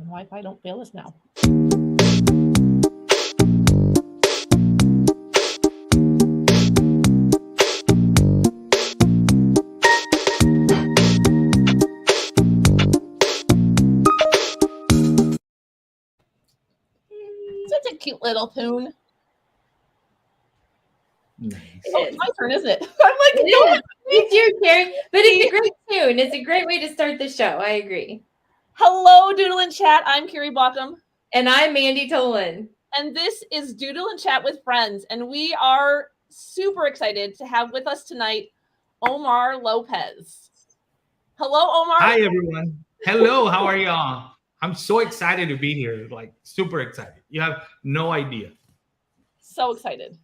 Wi-Fi don't fail us now. Such a cute little tune. Nice. It's my turn, isn't it? I'm like, it's you, Carrie. But it's a great tune. It's a great way to start the show. I agree. Hello, Doodle and Chat. I'm Carrie Baughcum. And I'm Mandi Tolan. And this is Doodle and Chat with Friends. And we are super excited to have with us tonight Omar Lopez. Hello, Omar. Hi, everyone. Hello. How are y'all? I'm so excited to be here. Like, super excited. You have no idea. So excited.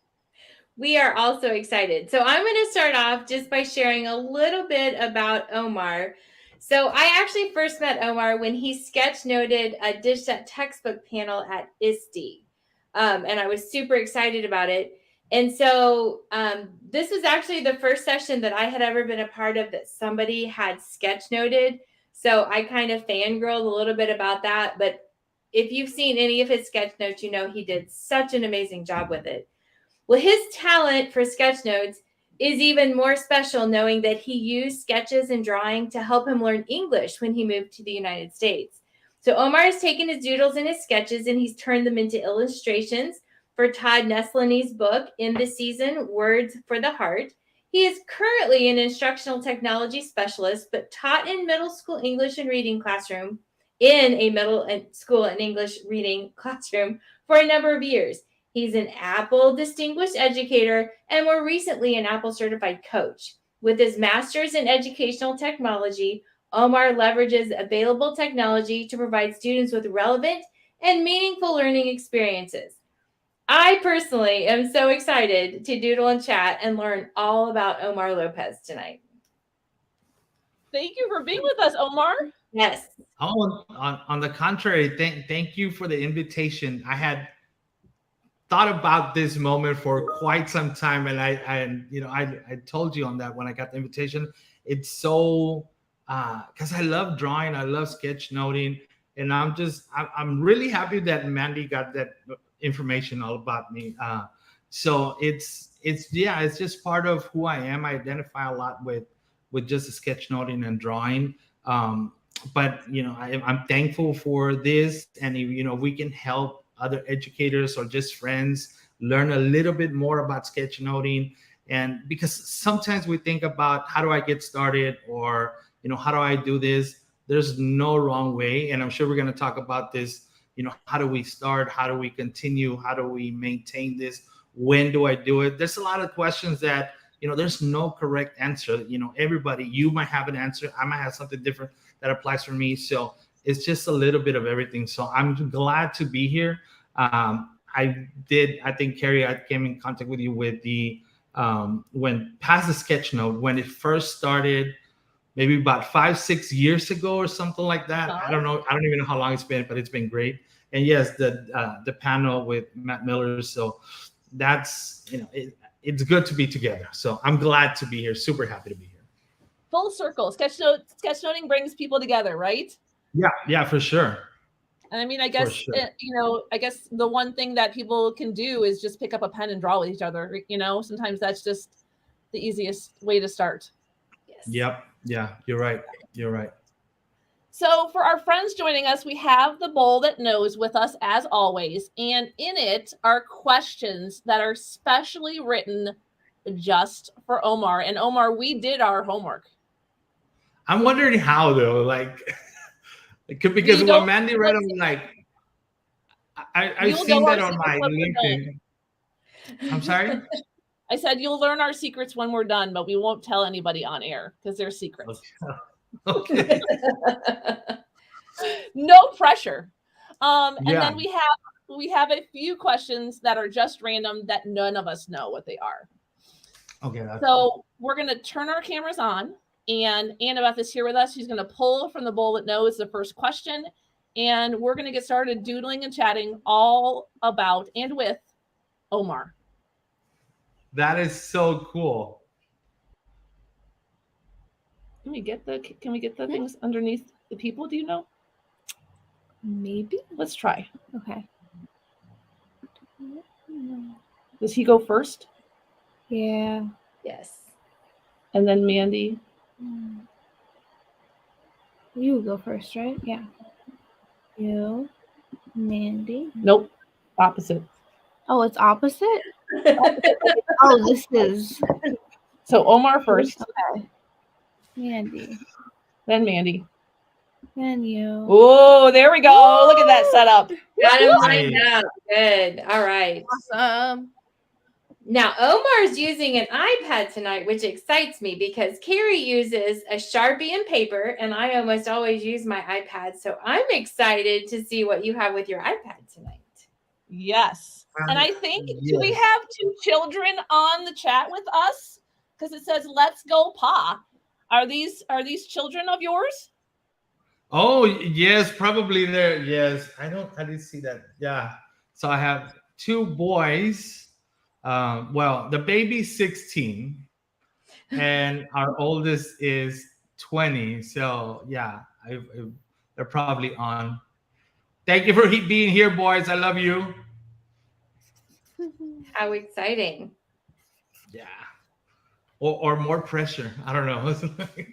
We are also excited. So I'm going to start off just by sharing a little bit about Omar. So I actually first met Omar when he sketchnoted a Dish That textbook panel at ISTE. And I was super excited about it. And so this was actually the first session that I had ever been a part of that somebody had sketchnoted. So I kind of fangirled a little bit about that. But if you've seen any of his sketch notes, you know he did such an amazing job with it. Well, his talent for sketch notes is even more special, knowing that he used sketches and drawing to help him learn English when he moved to the United States. So Omar has taken his doodles and his sketches and he's turned them into illustrations for Todd Nesloney's book, In the Season, Words for the Heart. He is currently an instructional technology specialist, but taught in middle school English and reading classroom, in a middle school and English reading classroom for a number of years. He's an Apple Distinguished Educator and more recently an Apple Certified Coach. With his master's in educational technology, Omar leverages available technology to provide students with relevant and meaningful learning experiences. I personally am so excited to doodle and chat and learn all about Omar Lopez tonight. Thank you for being with us, Omar. Yes. Oh, on the contrary, thank you for the invitation. I had thought about this moment for quite some time, and I told you on that when I got the invitation. It's so because I love drawing, I love sketchnoting, and I'm really happy that Mandi got that information all about me. So it's just part of who I am. I identify a lot with just sketchnoting and drawing. But I'm thankful for this, and we can help other educators or just friends learn a little bit more about sketchnoting. And because sometimes we think about how do I get started, or how do I do this? There's no wrong way, and I'm sure we're going to talk about this. How do we start? How do we continue? How do we maintain this? When do I do it? There's a lot of questions that there's no correct answer. Everybody, you might have an answer, I might have something different that applies for me. So it's just a little bit of everything. So I'm glad to be here. I think, Carrie, I came in contact with you with the when past the sketchnote, when it first started, maybe about 5-6 years ago or something like that. I don't know. I don't even know how long it's been, but it's been great. And yes, the panel with Matt Miller. So that's, it's good to be together. So I'm glad to be here. Super happy to be here. Full circle. Sketchnoting brings people together, right? Yeah, for sure. And I mean, I guess, sure. I guess the one thing that people can do is just pick up a pen and draw with each other. Sometimes that's just the easiest way to start. Yes. Yep. Yeah, you're right. So for our friends joining us, we have the Bowl That Knows with us as always. And in it are questions that are specially written just for Omar. And Omar, we did our homework. I'm wondering how, though, because when Mandi read them, I've seen that on my LinkedIn. I'm sorry? I said, you'll learn our secrets when we're done, but we won't tell anybody on air because they're secrets. Okay. No pressure. And then we have a few questions that are just random that none of us know what they are. Okay. So we're going to turn our cameras on, and Annabeth is here with us. She's going to pull from the Bowl That Knows the first question, and we're going to get started doodling and chatting all about and with Omar. That is so cool. Can we get the things underneath the people? Do you know? Maybe. Let's try. Okay. Does he go first? Yeah. Yes. And then Mandi? You go first, right? Yeah. You, Mandi. Nope. Opposite. Oh, it's opposite? Oh, this is So Omar first, okay. Mandi. then Mandi. Then you. Oh, there we go. Look at that setup. Got him lined up. Good. All right. Awesome. Now, Omar's using an iPad tonight, which excites me because Carrie uses a Sharpie and paper, and I almost always use my iPad. So I'm excited to see what you have with your iPad tonight. Yes. And I think, do we Yes. have 2 children on the chat with us? Because it says, let's go, Pa. Are these children of yours? Oh yes, probably there. Yes, I didn't see that. Yeah. So I have 2 boys. Well, the baby's 16, and our oldest is 20. So yeah, they're probably on. Thank you for being here, boys. I love you. How exciting. Yeah. Or more pressure. I don't know.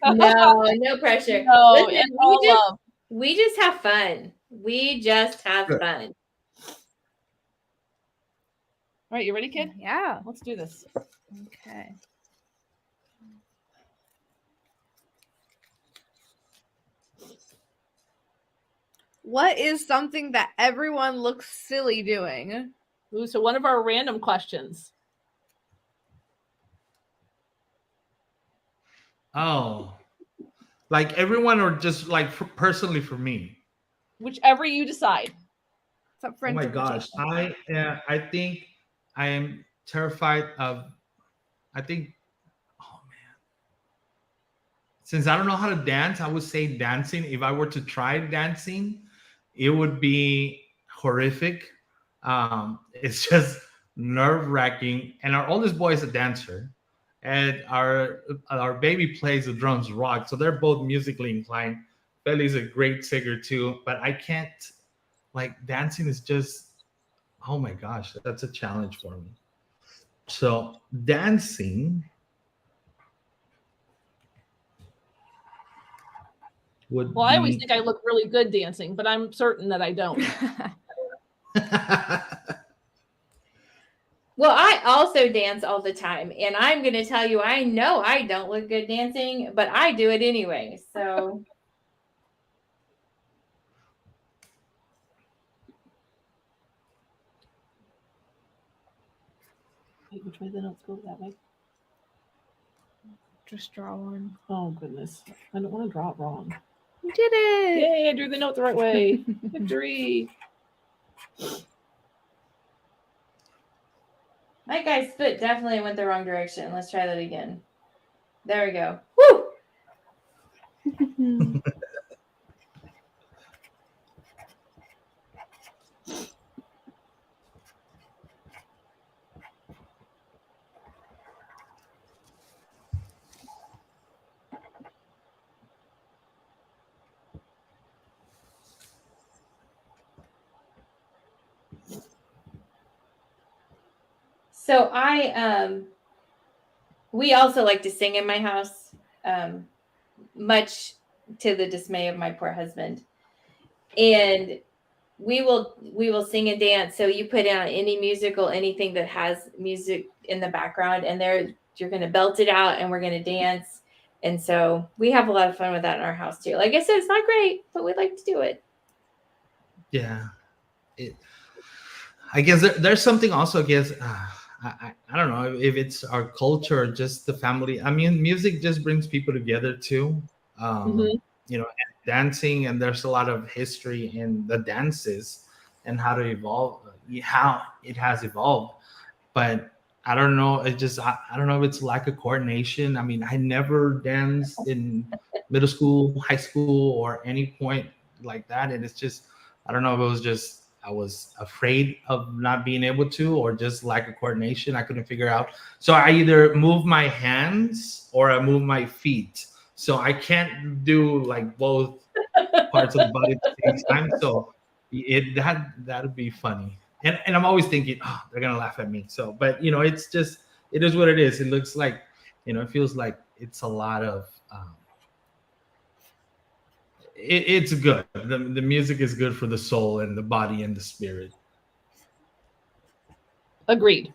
No pressure. No, Listen, it's all love. we just have fun. We just have Good. fun. All right, you ready, kid? Yeah. Let's do this. Okay. What is something that everyone looks silly doing? Ooh, so one of our random questions. Oh, like everyone, or just like personally for me? Whichever you decide. It's up for Oh my interpretation. gosh, I think I am terrified of. I think, oh man, since I don't know how to dance, I would say dancing. If I were to try dancing, it would be horrific. It's just nerve-wracking. And our oldest boy is a dancer, and our baby plays the drums rock. So they're both musically inclined. Belly's a great singer too, but I can't. Like dancing is just, oh my gosh, that's a challenge for me. So dancing would Well, I always be. think I look really good dancing, but I'm certain that I don't. Well, I also dance all the time, and I'm going to tell you, I know I don't look good dancing, but I do it anyway. So Wait, which way the notes go? That way? Just draw one. Oh, goodness. I don't want to draw it wrong. You did it. Yay, I drew the note the right way. Victory. my guy's foot definitely went the wrong direction. Let's try that again. There we go. Woo! So we also like to sing in my house, much to the dismay of my poor husband. And we will sing and dance. So you put on any musical, anything that has music in the background, and you're going to belt it out, and we're going to dance. And so we have a lot of fun with that in our house too. Like I said, it's not great, but we like to do it. Yeah, I guess there's something also. I guess I don't know if it's our culture or just the family. I mean, music just brings people together too. You know, and dancing, and there's a lot of history in the dances and how it has evolved. But I don't know. It just I don't know if it's lack of coordination. I mean, I never danced in middle school, high school, or any point like that, and it's just I don't know if it was just I was afraid of not being able to, or just lack of coordination. I couldn't figure out. So I either move my hands or I move my feet. So I can't do like both parts of the body at the same time. So That'd be funny. And I'm always thinking, oh, they're gonna laugh at me. So, but it's just, it is what it is. It looks like, it feels like it's a lot of. It's good. The music is good for the soul and the body and the spirit. Agreed.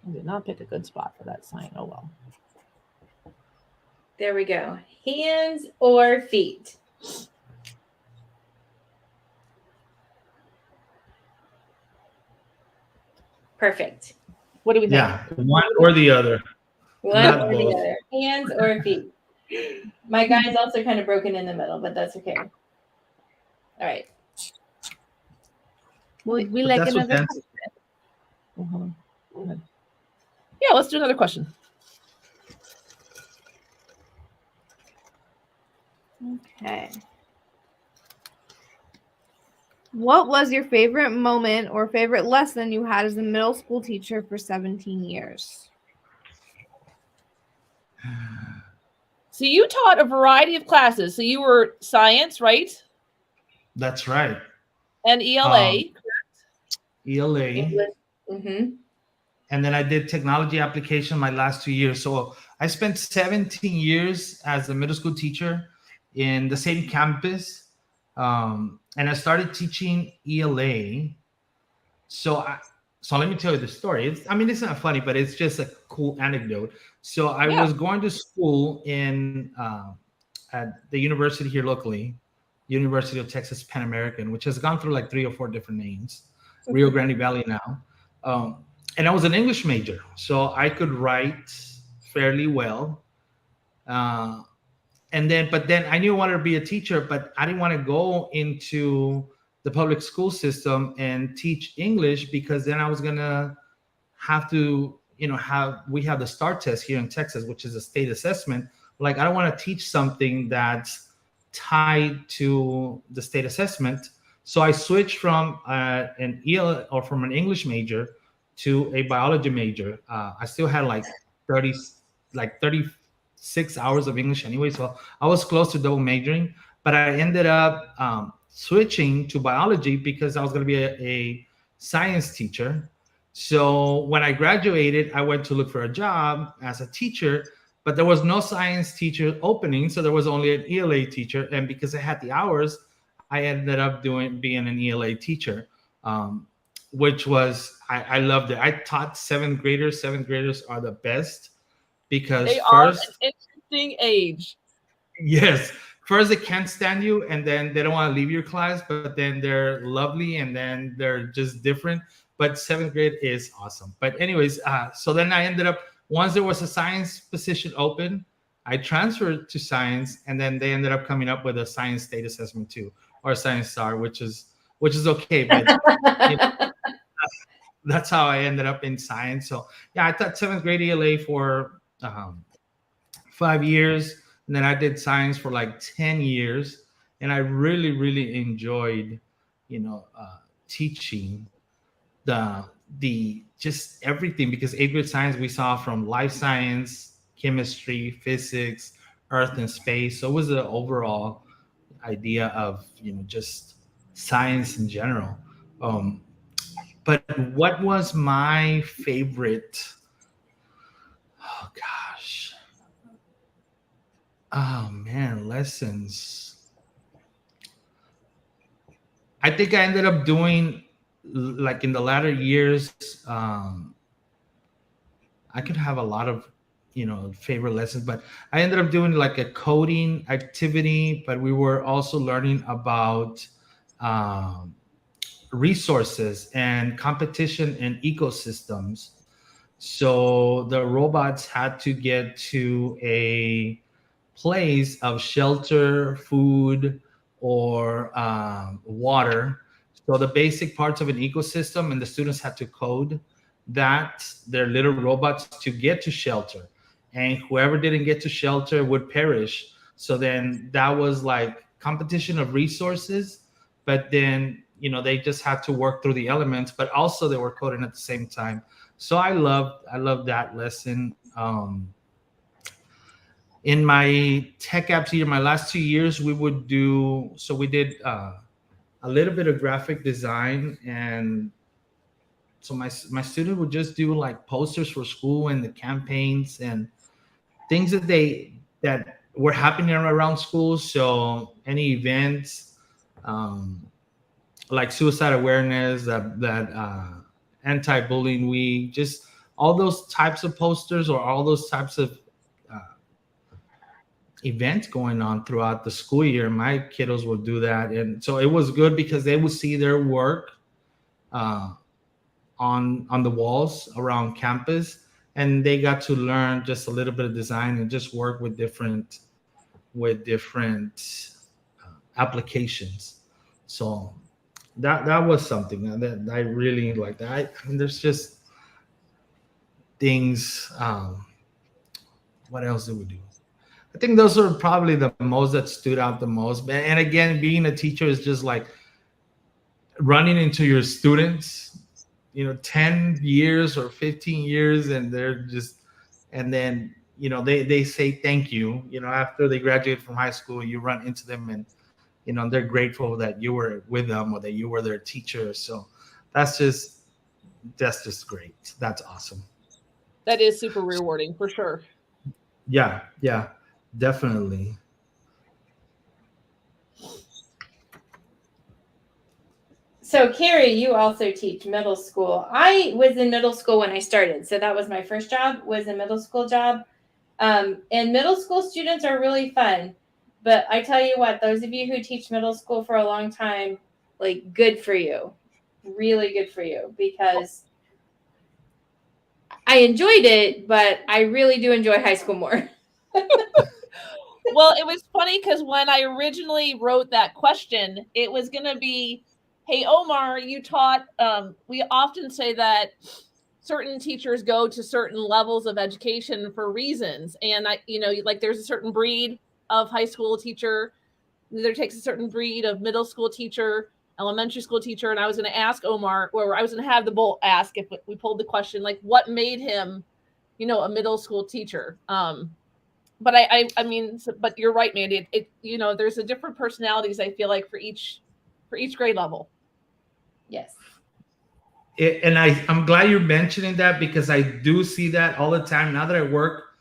I did not pick a good spot for that sign. Oh well. There we go. Hands or feet? Perfect. What do we think? Yeah, one or the other. One Not or the both. other. Hands or feet? My guy's also kind of broken in the middle, but that's okay. All right. We But like that's what another. dance- Yeah, let's do another question. Okay. What was your favorite moment or favorite lesson you had as a middle school teacher for 17 years? So you taught a variety of classes. So you were science, right? That's right. And ELA. ELA. Mm-hmm. And then I did technology application my last 2 years. So I spent 17 years as a middle school teacher in the same campus. And I started teaching ELA. So let me tell you the story. It's not funny, but it's just a cool anecdote. So I was going to school at the university here locally, University of Texas Pan American, which has gone through like 3 or 4 different names, Rio Grande Valley now. And I was an English major, so I could write fairly well. But then I knew I wanted to be a teacher, but I didn't want to go into the public school system and teach English, because then I was gonna have to, we have the STAR test here in Texas, which is a state assessment. Like, I don't want to teach something that's tied to the state assessment. So I switched from an English major to a biology major. I still had like 36 hours of English anyway, so I was close to double majoring. But I ended up switching to biology because I was going to be a science teacher. So when I graduated, I went to look for a job as a teacher, but there was no science teacher opening, so there was only an ELA teacher. And because I had the hours, I ended up being an ELA teacher, which was, I loved it. I taught 7th graders. 7th graders are the best because They are an interesting age. Yes. First, they can't stand you, and then they don't want to leave your class, but then they're lovely, and then they're just different. But 7th grade is awesome. But anyways, so then I ended up, once there was a science position open, I transferred to science, and then they ended up coming up with a science state assessment too, or a science star, which is okay. But that's how I ended up in science. So yeah, I taught 7th grade ELA for 5 years. And then I did science for like 10 years. And I really, really enjoyed, teaching the just everything, because 8th grade science, we saw from life science, chemistry, physics, earth and space. So it was the overall idea of, just science in general. But what was my favorite? Oh, gosh. Oh, man, lessons. I think I ended up doing, like in the latter years, I could have a lot of, favorite lessons, but I ended up doing like a coding activity, but we were also learning about resources and competition and ecosystems. So the robots had to get to a place of shelter, food, or water. So the basic parts of an ecosystem, and the students had to code that, their little robots, to get to shelter. And whoever didn't get to shelter would perish. So then that was like competition of resources. But then, they just had to work through the elements, but also they were coding at the same time. So I love that lesson. In my tech apps year, my last 2 years, we did a little bit of graphic design, and so my student would just do like posters for school and the campaigns and things that were happening around school. So any events, like suicide awareness, that anti-bullying week, just all those types of posters or all those types of events going on throughout the school year. My kiddos would do that, and so it was good because they would see their work on the walls around campus, and they got to learn just a little bit of design and just work with different applications. So that was something that I really liked. I mean, there's just things. What else did we do? I think those are probably the most that stood out the most. And again, being a teacher is just like running into your students, 10 years or 15 years, and then they say thank you. After they graduate from high school, you run into them, and they're grateful that you were with them or that you were their teacher. So that's just great. That's awesome. That is super rewarding for sure. Yeah, definitely. So Carrie, you also teach middle school. I was in middle school when I started, so that was my first job, was a middle school job. And middle school students are really fun. But I tell you what, those of you who teach middle school for a long time, like, good for you. Really good for you, because I enjoyed it, but I really do enjoy high school more. Well, it was funny because when I originally wrote that question, it was going to be, hey, Omar, you taught, we often say that certain teachers go to certain levels of education for reasons. And like there's a certain breed of high school teacher, there takes a certain breed of middle school teacher, elementary school teacher. And I was going to ask Omar, or I was going to have the Bolt ask, if we pulled the question, like what made him, a middle school teacher. But I mean, but you're right, Mandi. There's a different personalities, I feel like, for each grade level. Yes. And I'm glad you're mentioning that, because I do see that all the time now that I work,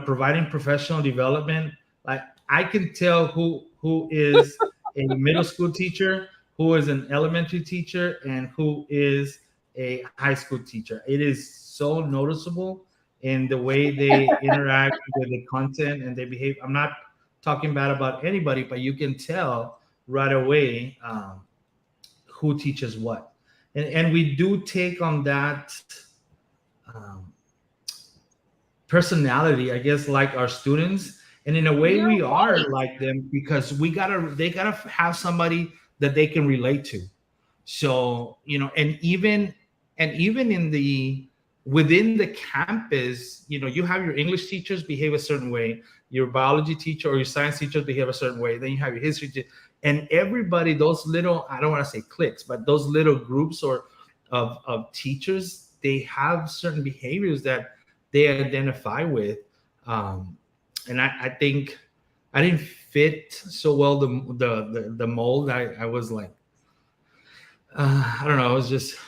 providing professional development. Like I can tell who is a middle school teacher, who is an elementary teacher, and who is a high school teacher. It is so noticeable in the way they interact with the content and they behave. I'm not talking bad about anybody, but you can tell right away who teaches what. And we do take on that personality, I guess, like our students. And in a way, we are like them, because they gotta have somebody that they can relate to. So, and even within the campus, you have your English teachers behave a certain way, your biology teacher or your science teachers behave a certain way. Then you have your history teacher, and everybody, those little, I don't want to say cliques, but those little groups of teachers, they have certain behaviors that they identify with. And I think I didn't fit so well the mold. I was like, I don't know. It was just,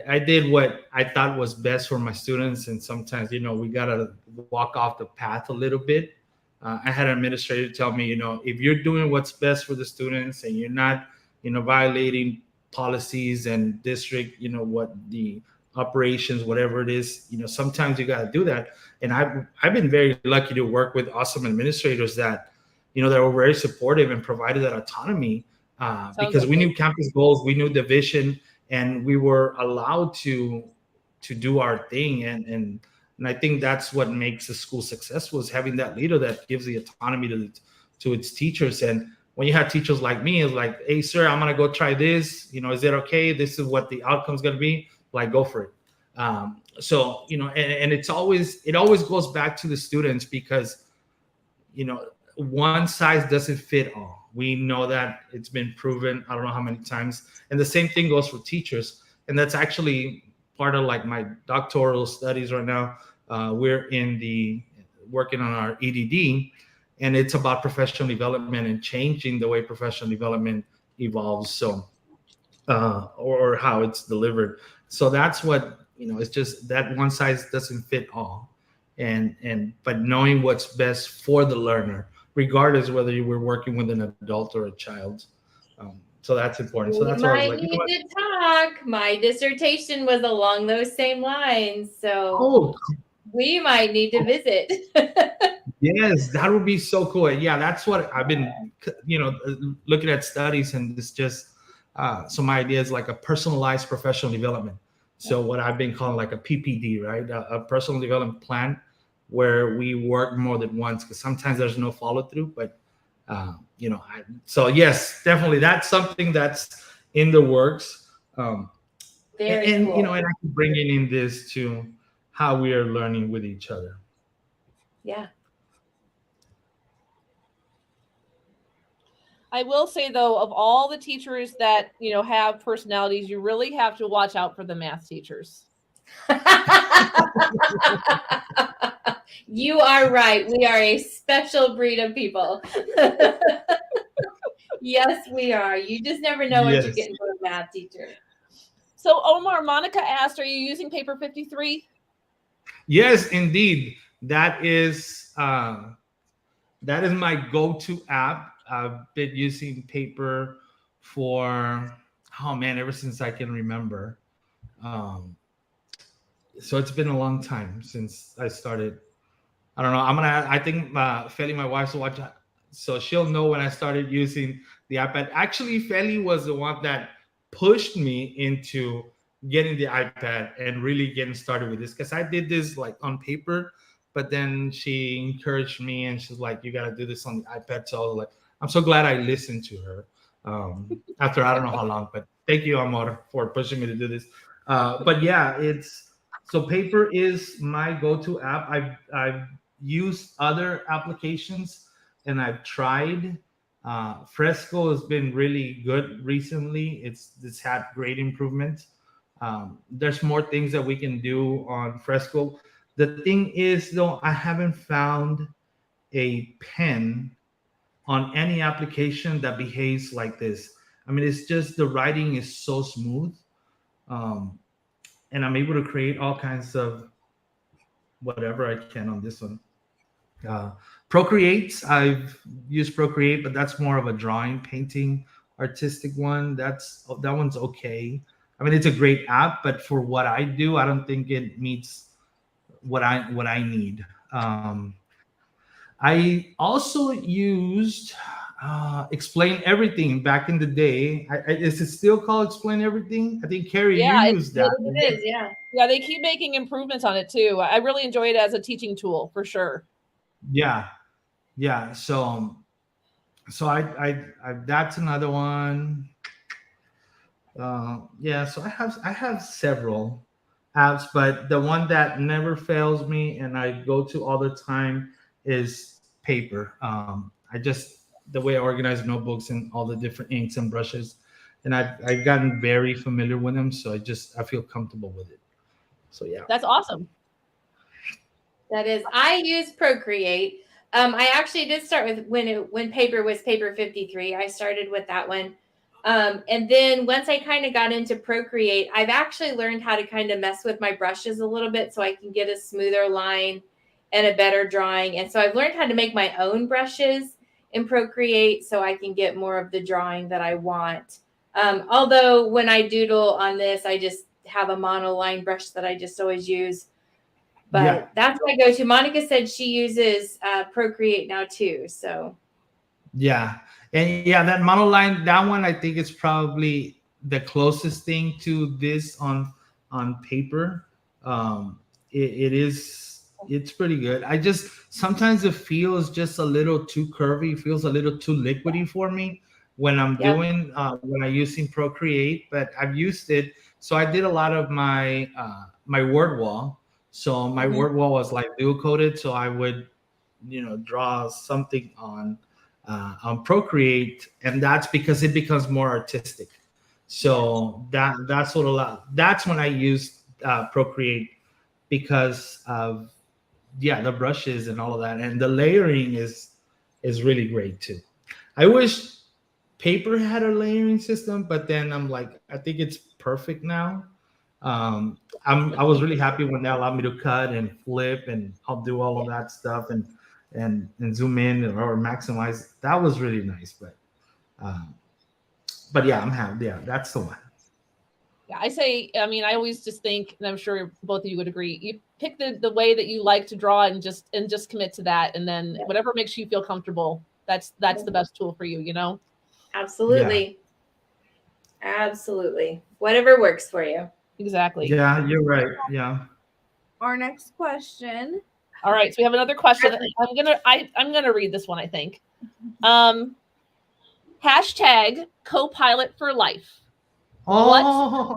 I did what I thought was best for my students. And sometimes, we got to walk off the path a little bit. I had an administrator tell me, if you're doing what's best for the students and you're not, violating policies and district, what the operations, whatever it is, sometimes you got to do that. And I've been very lucky to work with awesome administrators that, that were very supportive and provided that autonomy because we knew campus goals, we knew the vision, and we were allowed to do our thing. And I think that's what makes a school successful, is having that leader that gives the autonomy to its teachers. And when you have teachers like me, it's like, hey, sir, I'm going to go try this. Is it okay? This is what the outcome is going to be. Like, go for it. So, and it always goes back to the students, because, one size doesn't fit all. We know that it's been proven, I don't know how many times. And the same thing goes for teachers. And that's actually part of like my doctoral studies right now. We're working on our EDD, and it's about professional development and changing the way professional development evolves. So, or how it's delivered. So that's what, it's just that one size doesn't fit all. But knowing what's best for the learner, regardless whether you were working with an adult or a child. So that's important. So that's we why I was might like, need to talk. My dissertation was along those same lines. So oh, we might need to visit. yes, that would be so cool. Yeah, that's what I've been, looking at studies, and it's just, so my idea is like a personalized professional development. So what I've been calling like a PPD, right? A personal development plan where we work more than once, because sometimes there's no follow through. But, so yes, definitely that's something that's in the works. Very and cool. and I can bring in this to how we are learning with each other. Yeah. I will say though, of all the teachers that have personalities, you really have to watch out for the math teachers. You are right. We are a special breed of people. Yes, we are. You just never know what you're getting from a math teacher. So Omar, Monica asked, are you using paper 53? Yes, indeed. That is my go-to app. I've been using paper for, ever since I can remember. So it's been a long time since I started. I don't know. I think Feli, my wife's will watch, so she'll know when I started using the iPad. Actually, Feli was the one that pushed me into getting the iPad and really getting started with this, because I did this like on paper, but then she encouraged me and she's like, you got to do this on the iPad. So I was like, I'm so glad I listened to her after I don't know how long, but thank you, Amor, for pushing me to do this. But yeah, so paper is my go-to app. I've used other applications and I've tried. Fresco has been really good recently. It's had great improvements. There's more things that we can do on Fresco. The thing is, though, I haven't found a pen on any application that behaves like this. I mean, it's just the writing is so smooth, and I'm able to create all kinds of whatever I can on this one. Procreate, I've used Procreate, but that's more of a drawing, painting, artistic one. That one's okay. I mean, it's a great app, but for what I do, I don't think it meets what I need. I also used Explain Everything back in the day. Is it still called Explain Everything? I think Carrie, you used that. It is, yeah. Yeah, they keep making improvements on it too. I really enjoy it as a teaching tool for sure. Yeah. So I that's another one. So I have several apps, but the one that never fails me and I go to all the time is paper. The way I organize notebooks and all the different inks and brushes, and I've gotten very familiar with them, so I feel comfortable with it. So yeah, that's awesome. That is, I use Procreate. I actually did start with when paper was paper 53. I started with that one. And then once I kind of got into Procreate, I've actually learned how to kind of mess with my brushes a little bit so I can get a smoother line and a better drawing. And so I've learned how to make my own brushes in Procreate so I can get more of the drawing that I want. Although when I doodle on this, I just have a monoline brush that I just always use. But that's what I go to. Monica said she uses Procreate now too. So yeah. And yeah, that monoline, that one I think is probably the closest thing to this on paper. It's pretty good. Sometimes it feels just a little too curvy. It feels a little too liquidy for me when I'm doing when I'm using Procreate. But I've used it. So I did a lot of my my word wall. So my word wall was like dual coded. So I would draw something on on Procreate, and that's because it becomes more artistic. So that's when I used Procreate, because of the brushes and all of that, and the layering is really great too. I wish paper had a layering system, but then I'm like, I think it's perfect now. I was really happy when they allowed me to cut and flip, and I'll do all of that stuff, and zoom in or maximize. That was really nice, um, but yeah, I'm happy. Yeah, that's the one. Yeah, I mean, I always just think, and I'm sure both of you would agree, you pick the way that you like to draw and just commit to that, and then whatever makes you feel comfortable, that's the best tool for you, you know? Absolutely. Yeah. Absolutely. Whatever works for you. Exactly. Yeah, you're right. Yeah. Our next question. All right, so we have another question. I'm gonna read this one, I think. Hashtag co-pilot for life. Oh.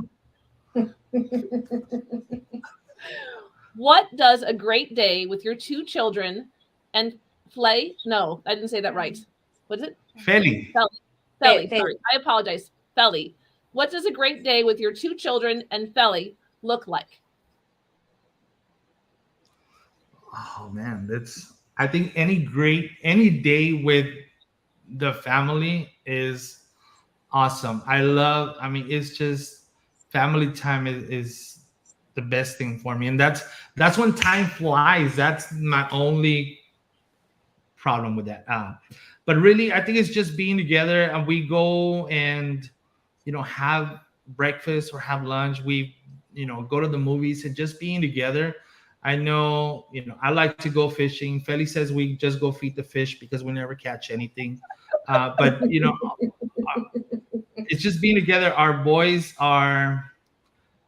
What does a great day with your two children and Flay? No, I didn't say that right. What is it? Feli. Feli, sorry. I apologize. Feli. What does a great day with your two children and Feli look like? Oh man, I think any day with the family is awesome. I mean, it's just family time is the best thing for me. And that's when time flies. That's my only problem with that. But really, I think it's just being together, and we go and, have breakfast or have lunch. We, go to the movies, and just being together. I know, I like to go fishing. Feli says we just go feed the fish because we never catch anything. But, it's just being together. Our boys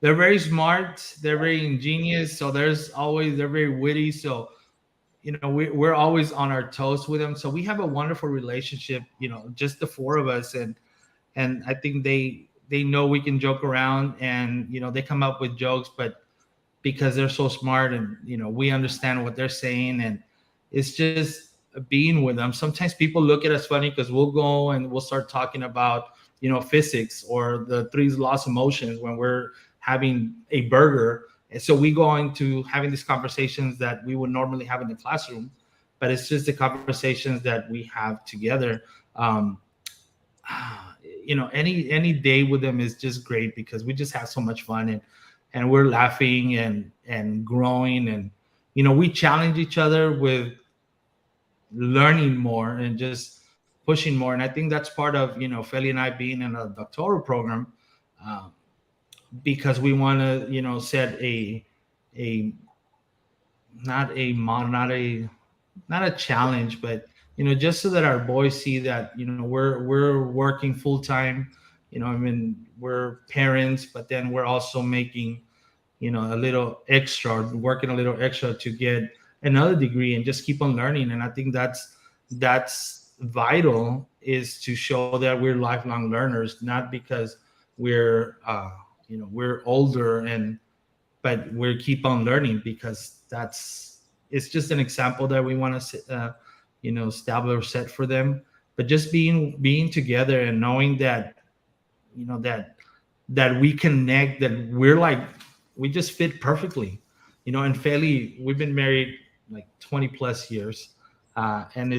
they're very smart. They're very ingenious. So they're very witty. So, we're always on our toes with them. So we have a wonderful relationship, just the four of us. And I think they know we can joke around, and, they come up with jokes, but because they're so smart, and, we understand what they're saying, and it's just being with them. Sometimes people look at us funny because we'll go and we'll start talking about, physics or the three laws of motion when we're having a burger. And so we go into having these conversations that we would normally have in the classroom, but it's just the conversations that we have together. Any day with them is just great because we just have so much fun, and we're laughing and growing, and, we challenge each other with learning more and just pushing more. And I think that's part of, Feli and I being in a doctoral program, because we want to, set not a challenge, but, just so that our boys see that, we're working full time. I mean, we're parents, but then we're also making, a little extra, working a little extra to get another degree and just keep on learning. And I think that's vital, is to show that we're lifelong learners, not because we're we're older, but we keep on learning, because it's just an example that we want to establish or set for them. But just being together and knowing that that we connect, that we just fit perfectly. And Feli, we've been married like 20 plus years. And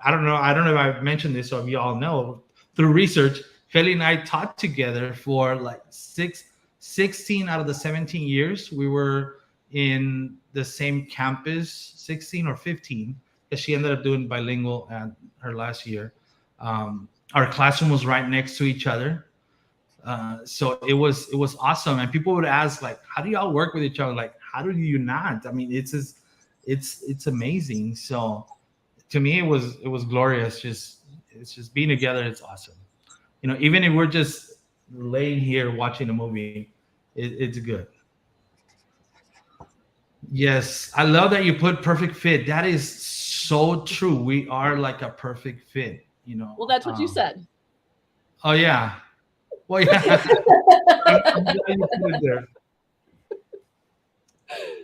I don't know if I've mentioned this, so if you all know, through research, Feli and I taught together for like 16 out of the 17 years. We were in the same campus, 16 or 15, because she ended up doing bilingual at her last year. Our classroom was right next to each other. So it was awesome. And people would ask, like, how do y'all work with each other? Like, how do you not? I mean, it's amazing. So to me, it was glorious. It's just being together. It's awesome. Even if we're just laying here watching a movie, it's good. Yes, I love that you put perfect fit. That is so true. We are like a perfect fit. Well, that's what you said. Oh yeah. Well, yeah. I'm glad you put it there.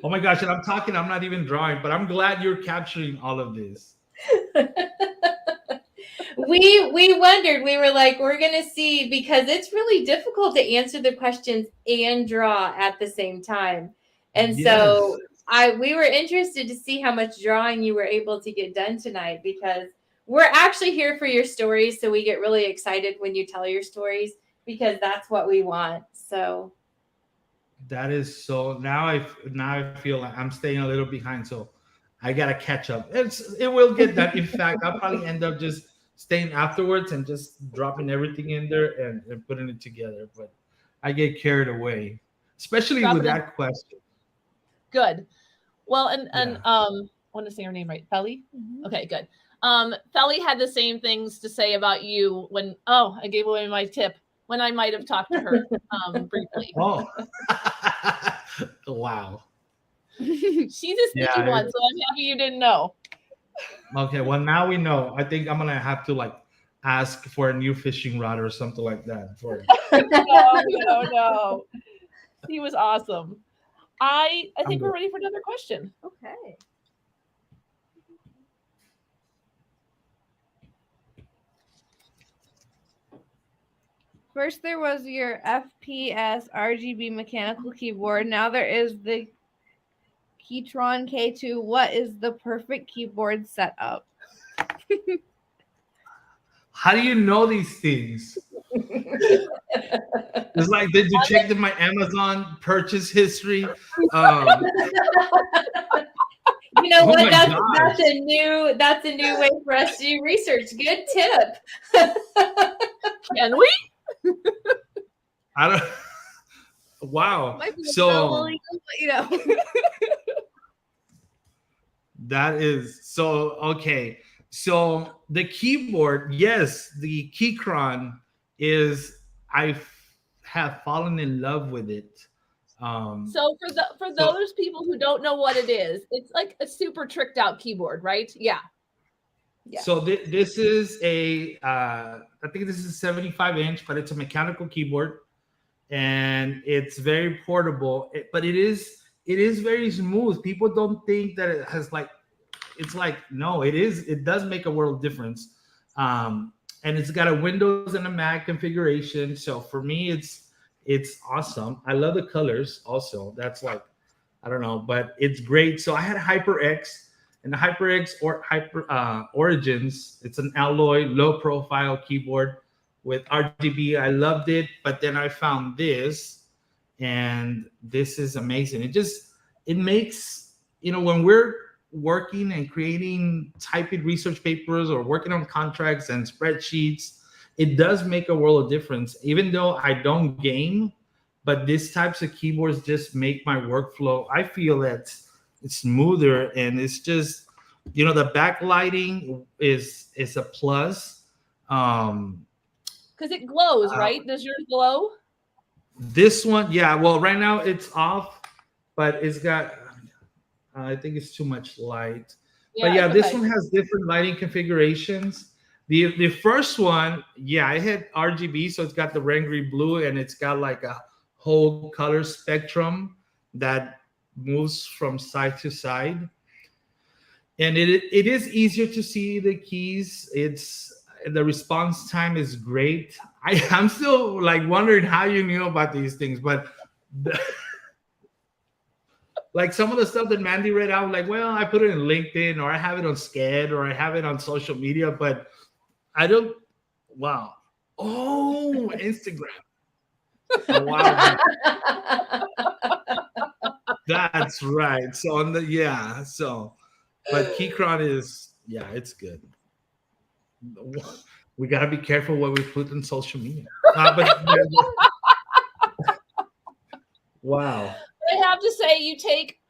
Oh my gosh, and I'm talking, I'm not even drawing, but I'm glad you're capturing all of this. We wondered, we were like, we're going to see, because it's really difficult to answer the questions and draw at the same time. And so we were interested to see how much drawing you were able to get done tonight, because we're actually here for your stories. So we get really excited when you tell your stories, because that's what we want. So that is so, now I feel like I'm staying a little behind. So I got to catch up. It will get done. In fact, I'll probably end up just staying afterwards and just dropping everything in there and putting it together. But I get carried away, especially with that question. Good. Well, and I want to say her name right. Felly? Mm-hmm. Okay, good. Felly had the same things to say about you when, I gave away my tip, when I might have talked to her briefly. Oh, wow. She's a sneaky one, so I'm happy you didn't know. Okay, well, now we know. I think I'm gonna have to like ask for a new fishing rod or something like that. No. He was awesome. I think we're ready for another question. Okay. First, there was your FPS RGB mechanical keyboard. Now there is the Keytron K2. What is the perfect keyboard setup? How do you know these things? It's like, did you check my Amazon purchase history? You know what? That's a new way for us to do research. Good tip. Can we? I don't. Wow. So that is so okay. So the keyboard, yes, the Keychron is. I have fallen in love with it. So for those people who don't know what it is, it's like a super tricked out keyboard, right? Yeah. So this is I think this is a 75-inch, but it's a mechanical keyboard, and it's very portable. But it is very smooth. People don't think that it has no, it is. It does make a world of difference. And it's got a Windows and a Mac configuration. So for me, it's awesome. I love the colors also. That's I don't know, but it's great. So I had a HyperX, and the HyperX Origins. It's an alloy, low profile keyboard with RGB. I loved it, but then I found this, and this is amazing. It makes, when we're working and creating typing research papers or working on contracts and spreadsheets, it does make a world of difference. Even though I don't game, but these types of keyboards just make my workflow. I feel that it's smoother, and it's just, the backlighting is a plus. Because it glows, right? Does yours glow? This one, yeah. Well, right now it's off, but it's got. I think it's too much light. Yeah, but yeah, this one has different lighting configurations. The first one, I had RGB, so it's got the Rangry blue, and it's got like a whole color spectrum that moves from side to side. And it is easier to see the keys. The response time is great. I'm still wondering how you knew about these things, but some of the stuff that Mandi read out, I put it in LinkedIn, or I have it on Sked, or I have it on social media, but I don't. Wow. Oh, Instagram. Oh, wow. That's right. So but Keychron is, it's good. We got to be careful what we put in social media. Wow. I have to say, you take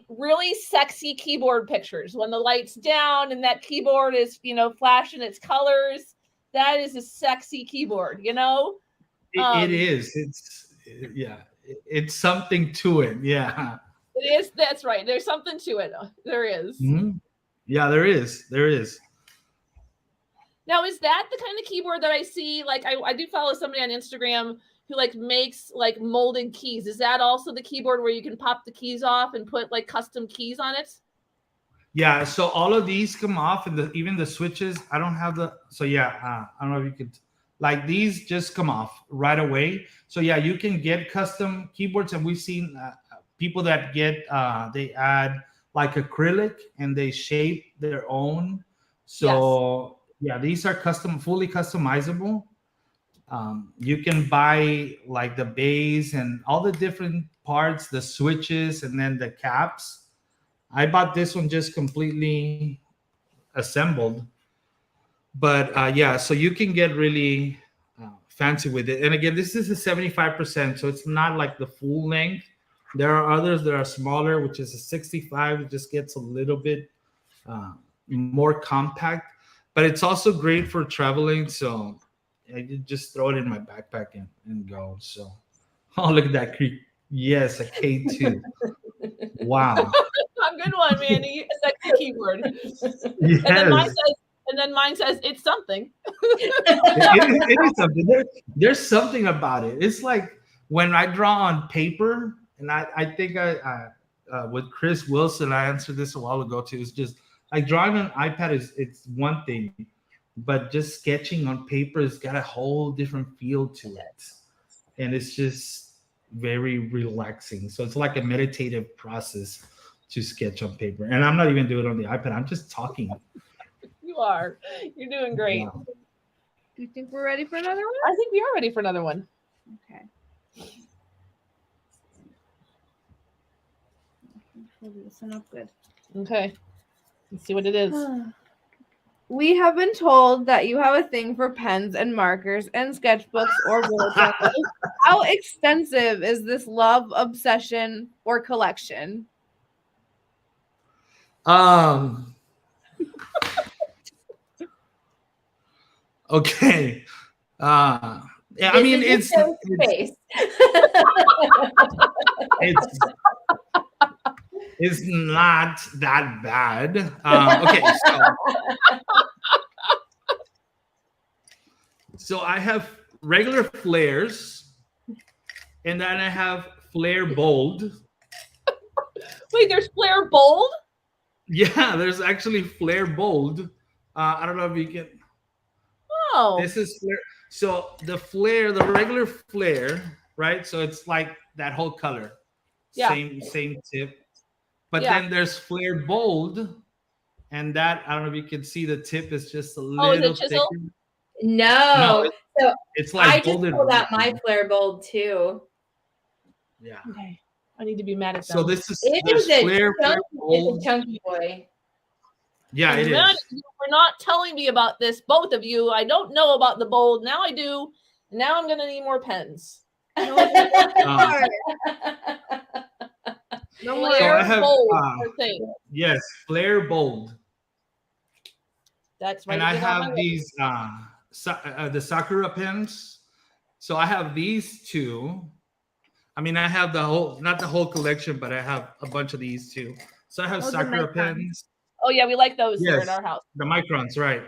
really sexy keyboard pictures when the light's down and that keyboard is, flashing its colors. That is a sexy keyboard, It is. It's something to it. Yeah. It is. That's right. There's something to it. There is. Mm-hmm. Yeah, there is. There is. Now, is that the kind of keyboard that I see? I do follow somebody on Instagram who makes molded keys. Is that also the keyboard where you can pop the keys off and put custom keys on it? Yeah, so all of these come off, and even the switches. I don't have the. So yeah, I don't know if you could. Like these just come off right away. So yeah, you can get custom keyboards, and we've seen people that get they add like acrylic and they shape their own. So yeah, these are fully customizable. You can buy like the base and all the different parts, the switches, and then the caps. I bought this one just completely assembled. But yeah, so you can get really fancy with it. And again, this is a 75%, so it's not like the full length. There are others that are smaller, which is a 65. It just gets a little bit more compact. But it's also great for traveling. So I just throw it in my backpack and go. So, oh, look at that creek. Yes, a K2. Wow. A good one, Mandi. A sexy keyboard. Yes. And then mine says it's something. It is something. There's something about it. It's like when I draw on paper, and I think I with Chris Wilson, I answered this a while ago too. It's just like drawing on an iPad it's one thing, but just sketching on paper has got a whole different feel to it, and it's just very relaxing. So it's like a meditative process to sketch on paper. And I'm not even doing it on the iPad. I'm just talking. You are. You're doing great. Wow. Do you think we're ready for another one? I think we are ready for another one. Okay. We'll do this one up good. Okay. Let's see what it is. We have been told that you have a thing for pens and markers and sketchbooks or bullet journals. How extensive is this love, obsession, or collection? Okay. Yeah, I mean it's not that bad. Okay, so I have regular flares, and then I have flare bold. Wait, there's flare bold? Yeah, there's actually flare bold. I don't know if you can. Oh. This is flare. So the regular flare, right? So it's like that whole color. Yeah. Same tip. But then there's flare bold, and that I don't know if you can see the tip is just a little is it chisel? thicker. No. So it's like I just pulled out my flare bold too. Yeah. Okay. I need to be mad at them. So this is It's flare a bold. chunky boy. Yeah, it is. You're not telling me about this, both of you. I don't know about the bold. Now I do. Now I'm going to need more pens. No more. Flare I have, bold. Thing. Yes, flare bold. That's right. And I have these the Sakura pens. So I have these two. I mean, I have not the whole collection, but I have a bunch of these too. So I have Sakura pens. Oh yeah, we like those here in our house. The microns, right?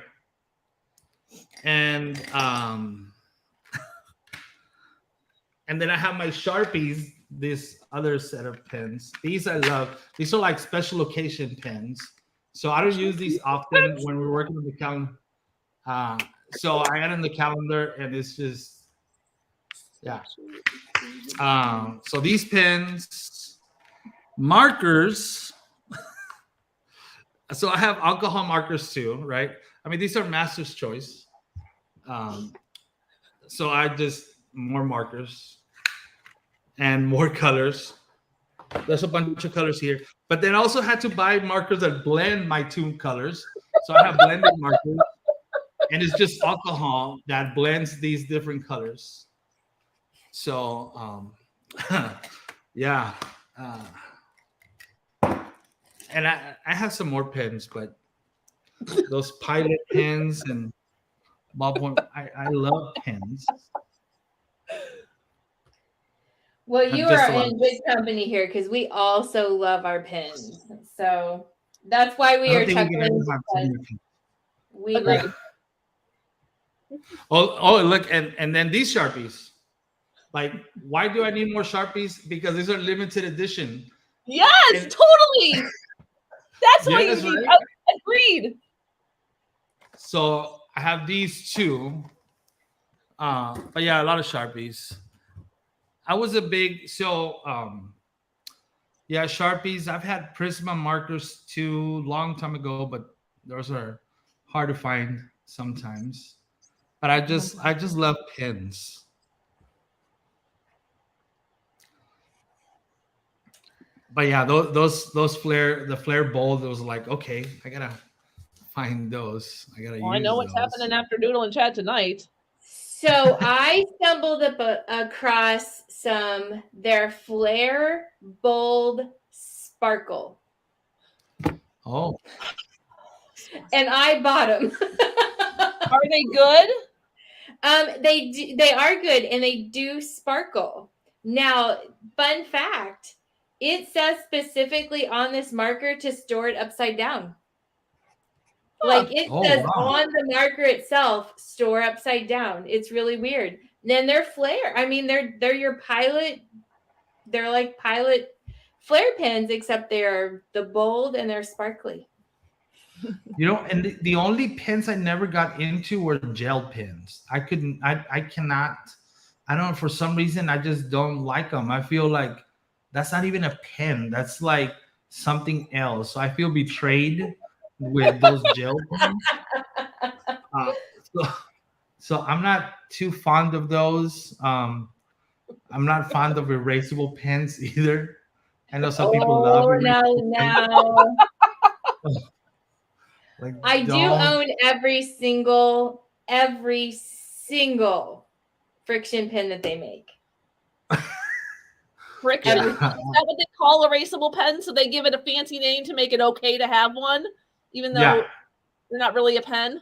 And and then I have my Sharpies. This other set of pens. These I love. These are like special occasion pens. So I don't use these often when we're working on the calendar. So I add in the calendar, and it's just so these pens, markers. So I have alcohol markers too, right? I mean, these are Master's Choice. So I just more markers and more colors. There's a bunch of colors here, but then I also had to buy markers that blend my two colors. So I have blended markers, and it's just alcohol that blends these different colors. So, yeah. And I have some more pens, but those Pilot pens and ballpoint, I love pens. Well, you are in good company here because we also love our pens. So that's why we are chuckling. We love. Oh, look, and then these Sharpies. Like, why do I need more Sharpies? Because these are limited edition. Yes, totally. That's what Yes, you need. right? Agreed. So I have these two. But yeah, a lot of Sharpies. I was a big yeah, Sharpies. I've had Prisma markers too, long time ago, but those are hard to find sometimes. But I just love pens. But yeah, those the flare bold. It was like, okay, I gotta find those. I gotta Well, I use know what's those. happening after Doodle and Chat tonight. So I stumbled across their Flare Bold Sparkle, Oh, and I bought them. Are they good? They are good, and they do sparkle. Now, fun fact: it says specifically on this marker to store it upside down. Like it says on the marker itself, store upside down. It's really weird. And then they're flare. I mean, they're your pilot. They're like pilot flare pens, except they're the bold and they're sparkly. you know, and the only pens I never got into were gel pens. I cannot. I don't know, for some reason I just don't like them. I feel like that's not even a pen. That's like something else. So I feel betrayed with those gel pens. So I'm not too fond of those. I'm not fond of erasable pens either. I know some people love Oh erasable no. Like, I do own every single friction pen that they make. Friction. Yeah. Is that what they call erasable pens? So they give it a fancy name to make it okay to have one, even though they're not really a pen.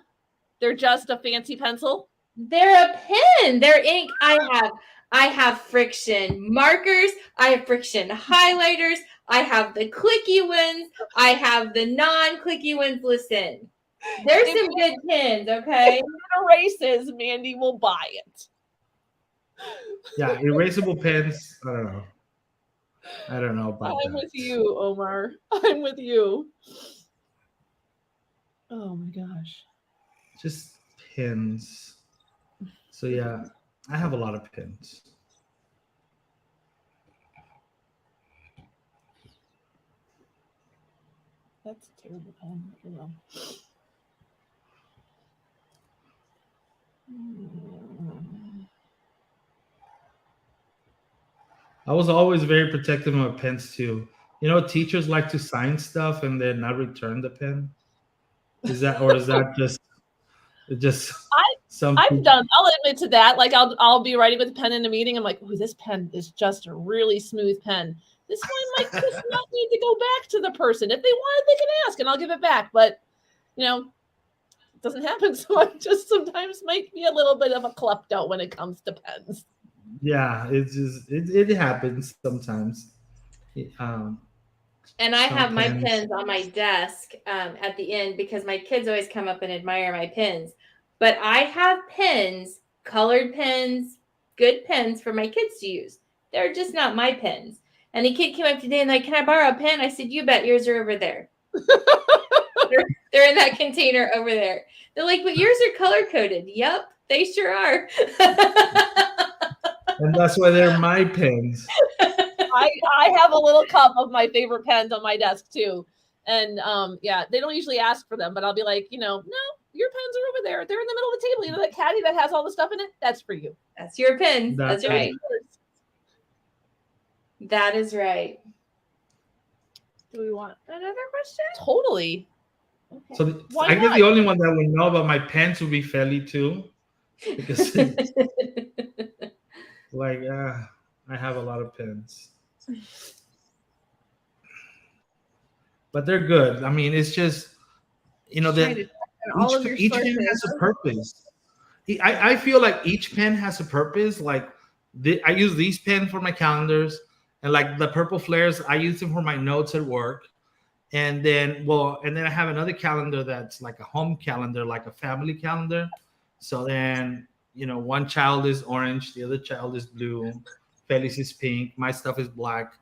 They're just a fancy pencil. They're a pen. They're ink. I have friction markers. I have friction highlighters. I have the clicky ones. I have the non-clicky ones. Listen, there's some good pens, okay? If it erases, Mandi will buy it. Yeah, erasable pens. I don't know about I'm that. with you, Omar. I'm with you. Oh my gosh. Just pins. So yeah, I have a lot of pins. That's a terrible pen. You know. I was always very protective of my pens too. You know, teachers like to sign stuff and then not return the pen. Is that just I've done. I'll admit to that. Like I'll be writing with a pen in a meeting. I'm like, oh, this pen is just a really smooth pen. This one might just not need to go back to the person. If they want it, they can ask, and I'll give it back. But you know, it doesn't happen. So I just sometimes might be a little bit of a klepto when it comes to pens. Yeah, it happens sometimes. And I have my pens on my desk at the end because my kids always come up and admire my pens. But I have pens, colored pens, good pens for my kids to use. They're just not my pens. And the kid came up today and like, can I borrow a pen? I said, you bet, yours are over there. they're in that container over there. They're like, but yours are color coded. Yep, they sure are. And that's why they're my pens. I have a little cup of my favorite pens on my desk too. And yeah, they don't usually ask for them, but I'll be like, no, your pens are over there. They're in the middle of the table. You know that caddy that has all the stuff in it? That's for you. That's your pen. That's right. Yours. That is right. Do we want another question? Totally. Okay. So I guess the only one that would know about my pens would be Feli too. Because like I have a lot of pens. But they're good. I mean, it's just, that each pen has a purpose. I feel like each pen has a purpose. Like I use these pens for my calendars, and like the purple flares, I use them for my notes at work. And then I have another calendar that's like a home calendar, like a family calendar. So then, one child is orange, the other child is blue, Felix is pink, my stuff is black.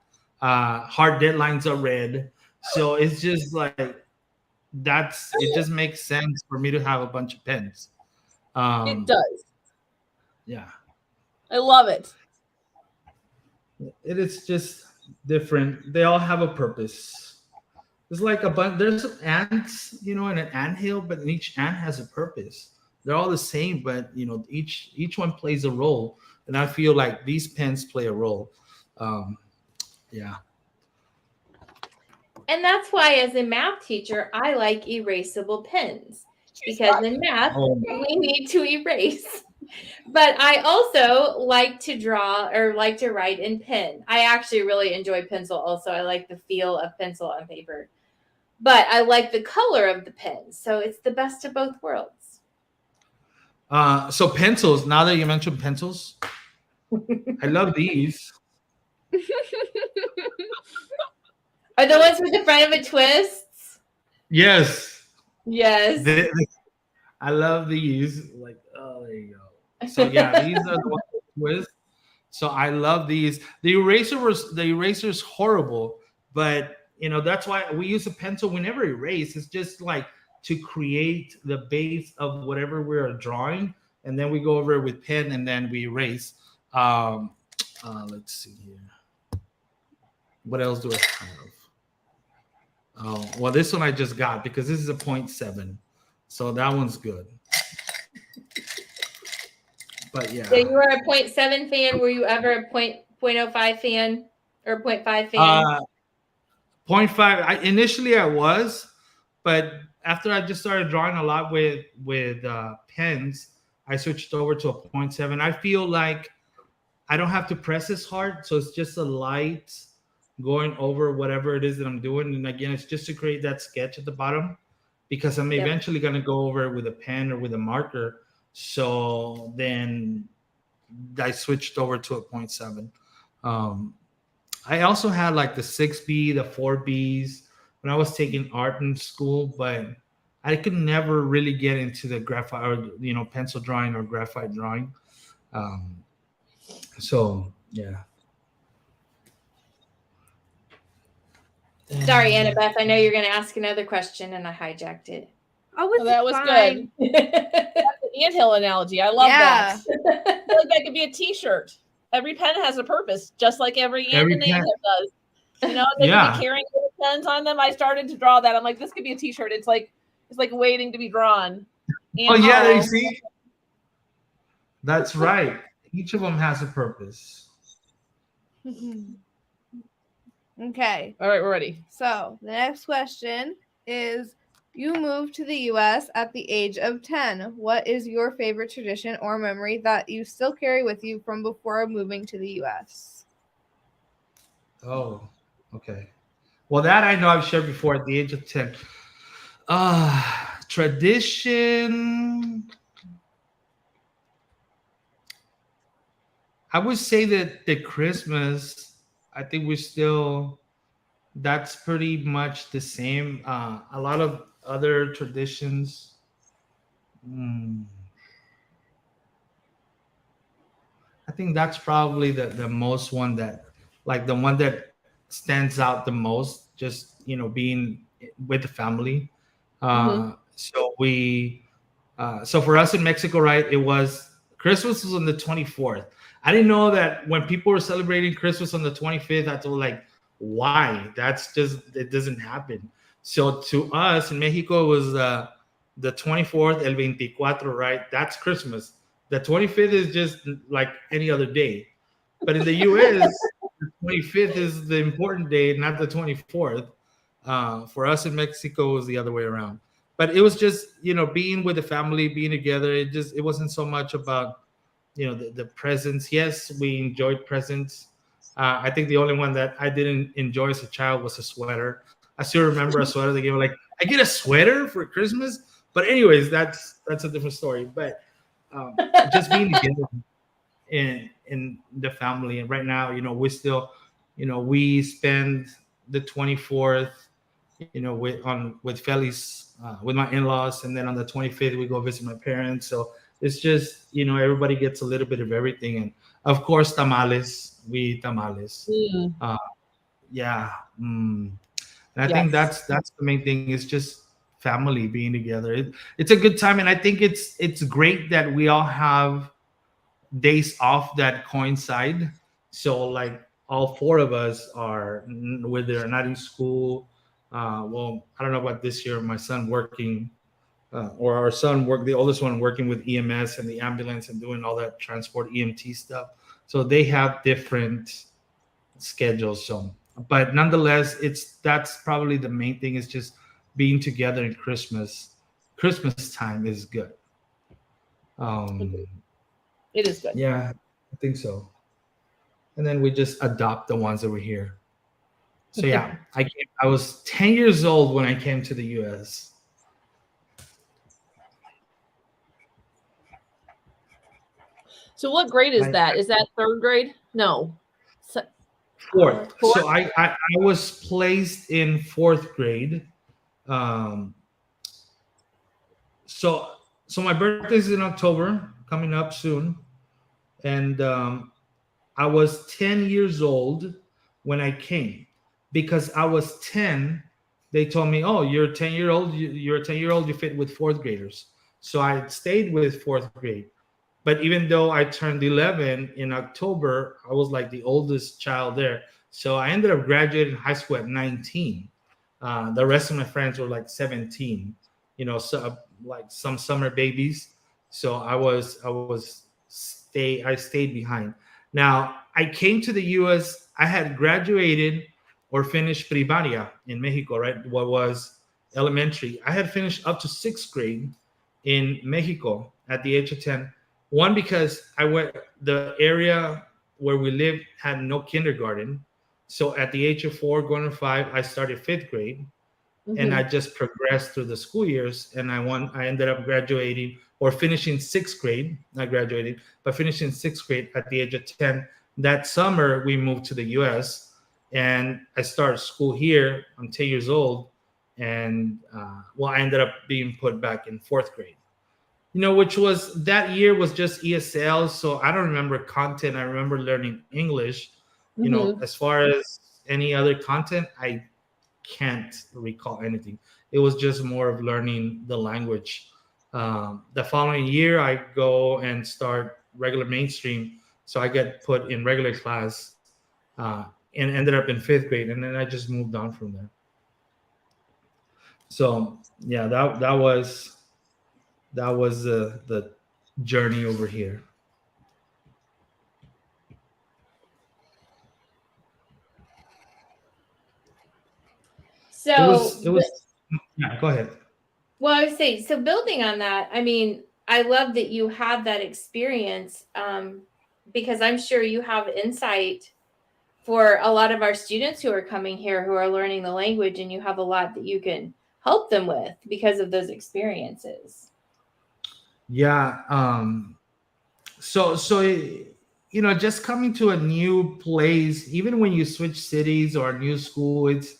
Hard deadlines are red. So it's just like it just makes sense for me to have a bunch of pens. It does. Yeah. I love it. It is just different. They all have a purpose. It's like a bunch. There's ants, in an anthill, but each ant has a purpose. They're all the same, but each one plays a role, and I feel like these pens play a role. Yeah. And that's why, as a math teacher, I like erasable pens, because in math, we need to erase. But I also like to draw or like to write in pen. I actually really enjoy pencil also. I like the feel of pencil on paper. But I like the color of the pen. So it's the best of both worlds. So pencils, now that you mentioned pencils, I love these. Are the ones with the front of a twist? Yes. Yes. I love these. Like, oh, there you go. So yeah, these are the ones with twist. So I love these. The eraser's horrible, but that's why we use a pencil. We never erase. It's just like to create the base of whatever we're drawing, and then we go over it with pen, and then we erase. Let's see here. What else do I have? Oh, well, this one I just got because this is a 0.7, so that one's good. But yeah. So you were a 0.7 fan. Were you ever a 0.05 fan or 0.5 fan? 0.5. Initially I was, but after I just started drawing a lot with pens, I switched over to a 0.7. I feel like I don't have to press as hard, so it's just a light going over whatever it is that I'm doing. And again, it's just to create that sketch at the bottom, because I'm eventually going to go over it with a pen or with a marker. So then I switched over to a 0.7. I also had like the 6B, the 4Bs when I was taking art in school, but I could never really get into the graphite or, pencil drawing or graphite drawing. So yeah. Sorry, Annabeth. I know you're going to ask another question, and I hijacked it. Oh, Well, that was fine. good. That's the anthill analogy. I love that. I feel like that could be a T-shirt. Every pen has a purpose, just like every ant in the anthill does. They could be carrying little pens on them. I started to draw that. I'm like, this could be a T-shirt. It's like waiting to be drawn. Oh yeah, you see. That's right. Each of them has a purpose. Okay. All right, we're ready. So the next question is, you moved to the U.S. at the age of 10. What is your favorite tradition or memory that you still carry with you from before moving to the U.S.? Oh, okay. Well, that I know I've shared before at the age of 10. Tradition. I would say that the Christmas, I think that's pretty much the same. A lot of other traditions. I think that's probably the most one that, like the one that stands out the most, just, being with the family. So so for us in Mexico, right, Christmas was on the 24th. I didn't know that when people were celebrating Christmas on the 25th, I thought, like, why? It doesn't happen. So to us in Mexico, it was the 24th, el 24, right? That's Christmas. The 25th is just like any other day. But in the U.S., the 25th is the important day, not the 24th. For us in Mexico, it was the other way around. But it was just, being with the family, being together. It wasn't so much about, the presents. Yes, we enjoyed presents. I think the only one that I didn't enjoy as a child was a sweater. I still remember a sweater. They gave me, like, I get a sweater for Christmas. But anyways, that's a different story. But just being together in the family. And right now, we still, we spend the 24th, with Feli's, with my in-laws, and then on the 25th we go visit my parents. So it's just, everybody gets a little bit of everything, and of course tamales. We eat tamales. Yeah. And I think Yes. that's the main thing, is just family being together. It's a good time, and I think it's great that we all have days off that coincide. So like all four of us are, whether or not in school. Well, I don't know about this year. My son working, or our son work, the oldest one working with EMS and the ambulance and doing all that transport EMT stuff. So they have different schedules. So, but nonetheless, that's probably the main thing, is just being together in Christmas. Christmas time is good. Um, It is good. yeah, I think so. And then we just adopt the ones that were here. So yeah, I was 10 years old when I came to the US. So what grade is that? Is that third grade? No. Fourth. Fourth? So I was placed in fourth grade. Um, so my birthday is in October, coming up soon, and I was 10 years old when I came. Because I was 10, they told me, "Oh, you're a 10-year-old. You're a 10-year-old. You fit with fourth graders." So I stayed with fourth grade. But even though I turned 11 in October, I was like the oldest child there. So I ended up graduating high school at 19. The rest of my friends were like 17, so like some summer babies. So I stayed behind. Now I came to the US. I had graduated or finished primaria in Mexico, right? What was elementary. I had finished up to sixth grade in Mexico at the age of 10. One, because the area where we lived had no kindergarten. So at the age of 4, going to 5, I started fifth grade, and I just progressed through the school years. And I ended up graduating or finishing sixth grade. Not graduating, but finishing sixth grade at the age of 10. That summer, we moved to the US, and I started school here. I'm 10 years old. And I ended up being put back in fourth grade. Which was, that year was just ESL. So I don't remember content. I remember learning English. As far as any other content, I can't recall anything. It was just more of learning the language. The following year, I go and start regular mainstream. So I get put in regular class and ended up in fifth grade. And then I just moved on from there. So yeah, that was the journey over here. So it was yeah, go ahead. Well, I would say, so building on that, I mean, I love that you had that experience, because I'm sure you have insight for a lot of our students who are coming here, who are learning the language, and you have a lot that you can help them with because of those experiences. Yeah. So just coming to a new place, even when you switch cities or a new school, it's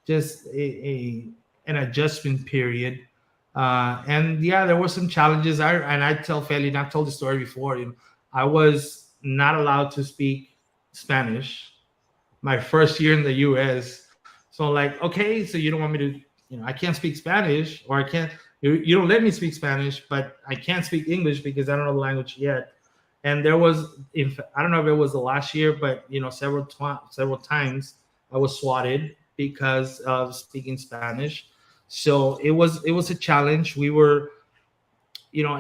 just an adjustment period. And yeah, there were some challenges. I tell Feli, and I've told the story before, I was not allowed to speak Spanish my first year in the US. So I'm like, okay, so you don't want me to, I can't speak Spanish, or I can't, you don't let me speak Spanish, but I can't speak English because I don't know the language yet. And there was, I don't know if it was the last year, but several times I was swatted because of speaking Spanish. So it was a challenge. We were,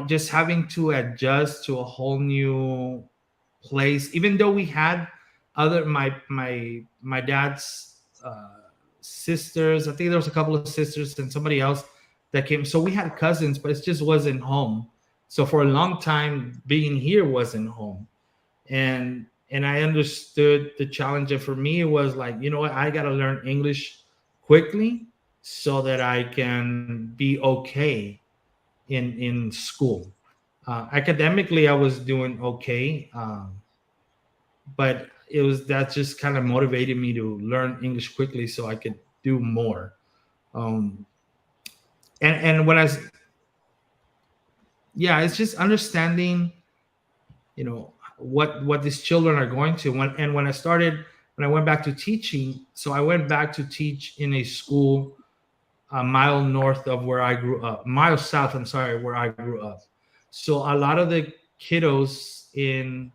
just having to adjust to a whole new place, even though we had my dad's sisters. I think there was a couple of sisters and somebody else that came. So we had cousins, but it just wasn't home. So for a long time, being here wasn't home. And I understood the challenge. And for me, it was like, what, I got to learn English quickly so that I can be okay in school. Academically, I was doing okay. But that just kind of motivated me to learn English quickly so I could do more. And when it's just understanding, what these children are going to. When I started when I went back to teaching, so I went back to teach in a school a mile north of where I grew up, mile south, I'm sorry, where I grew up. So a lot of the kiddos in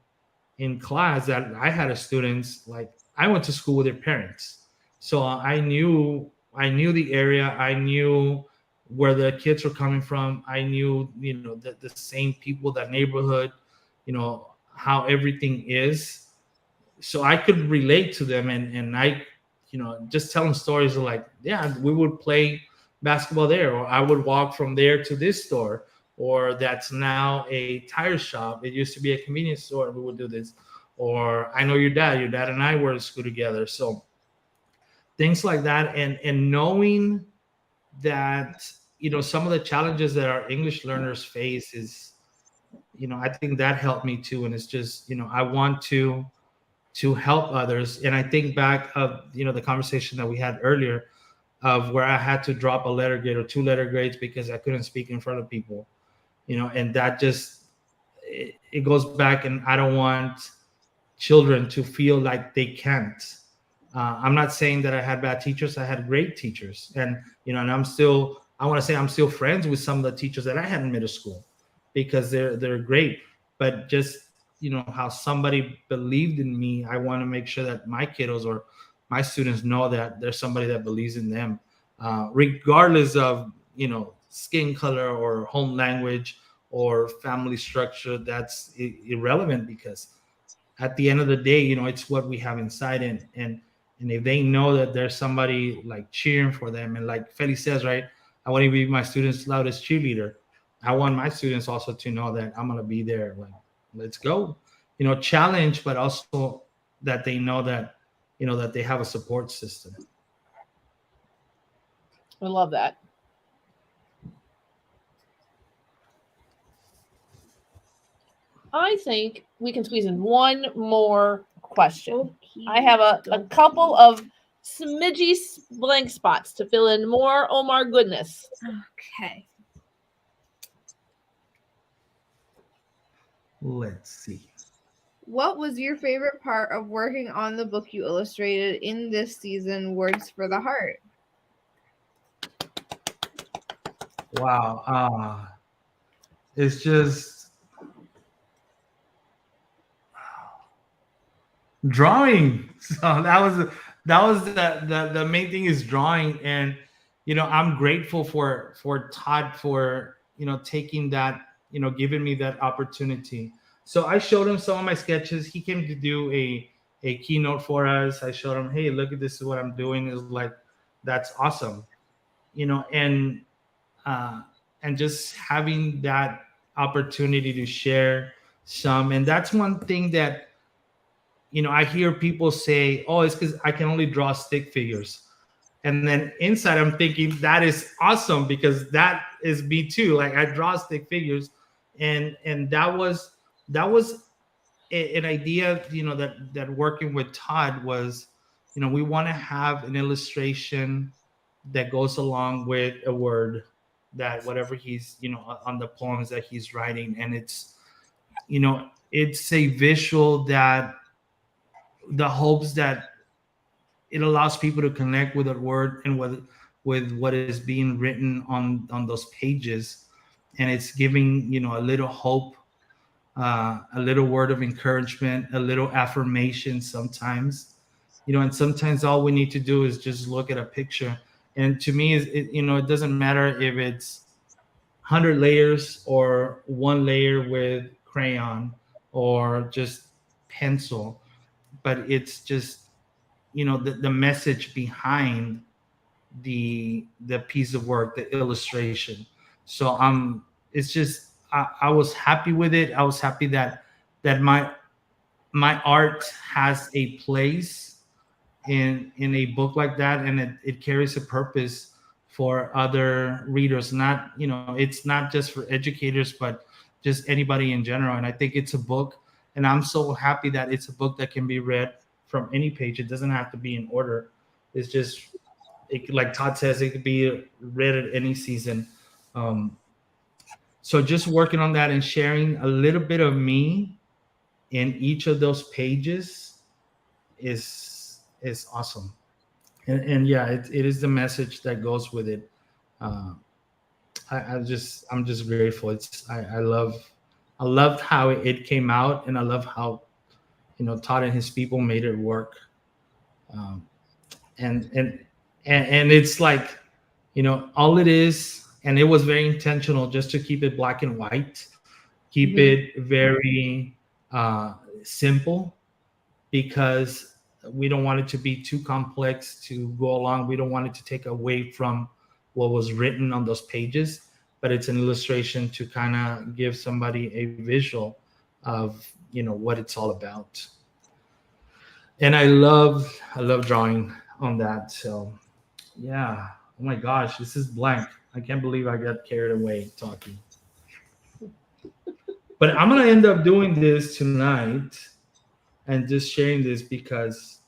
class that I had as students, like I went to school with their parents. So I knew the area, I knew where the kids were coming from. I knew, the same people, that neighborhood, how everything is. So I could relate to them, and I, just telling stories of like, yeah, we would play basketball there, or I would walk from there to this store, or that's now a tire shop. It used to be a convenience store, and we would do this. Or I know your dad and I were in school together. So things like that, and knowing that, some of the challenges that our English learners face is, I think that helped me too. And it's just, I want to help others. And I think back of, the conversation that we had earlier of where I had to drop a letter grade or 2 letter grades because I couldn't speak in front of people, and that just, it goes back, and I don't want children to feel like they can't. I'm not saying that I had bad teachers. I had great teachers, and and I want to say I'm still friends with some of the teachers that I had in middle school, because they're great. But just, how somebody believed in me, I want to make sure that my kiddos or my students know that there's somebody that believes in them, regardless of, skin color or home language or family structure. That's irrelevant, because at the end of the day, it's what we have inside. And if they know that there's somebody like cheering for them, and like Feli says, right, I want to be my students' loudest cheerleader. I want my students also to know that I'm going to be there. Like, let's go, challenge, but also that they know that, that they have a support system. I love that. I think we can squeeze in one more question. I have a couple of smidgy blank spots to fill in more Omar goodness. Okay. Let's see. What was your favorite part of working on the book you illustrated in this season, Words for the Heart? Wow. It's just drawing. So that was the main thing, is drawing. And I'm grateful for Todd for taking that, giving me that opportunity. So I showed him some of my sketches. He came to do a keynote for us. I showed him, hey, look at this, is what I'm doing. Is like, that's awesome, and just having that opportunity to share some. And that's one thing that, I hear people say, oh, it's because I can only draw stick figures. And then inside I'm thinking, that is awesome, because that is me too. Like, I draw stick figures. And that was an idea, that working with Todd was, we want to have an illustration that goes along with a word, that whatever he's, on the poems that he's writing. And it's, it's a visual that the hopes that it allows people to connect with a word and with what is being written on those pages. And it's giving, a little hope, a little word of encouragement, a little affirmation sometimes, and sometimes all we need to do is just look at a picture. And to me, it doesn't matter if it's 100 layers or 1 layer with crayon or just pencil, but it's just, the message behind the piece of work, the illustration. So it's just, I was happy with it. I was happy that my art has a place in a book like that, and it carries a purpose for other readers. Not, it's not just for educators, but just anybody in general. And I think it's a book, and I'm so happy that it's a book that can be read from any page. It doesn't have to be in order. It's just, like Todd says, it could be read at any season. So just working on that and sharing a little bit of me in each of those pages is is awesome. And yeah, it is the message that goes with it. I'm just grateful. I loved how it came out, and I love how Todd and his people made it work. Um, and it's like, all it is, and it was very intentional just to keep it black and white, keep it very simple, because we don't want it to be too complex to go along. We don't want it to take away from what was written on those pages, but it's an illustration to kind of give somebody a visual of what it's all about. And I love drawing on that. So yeah. Oh my gosh, this is blank. I can't believe I got carried away talking. But I'm gonna end up doing this tonight and just sharing this, because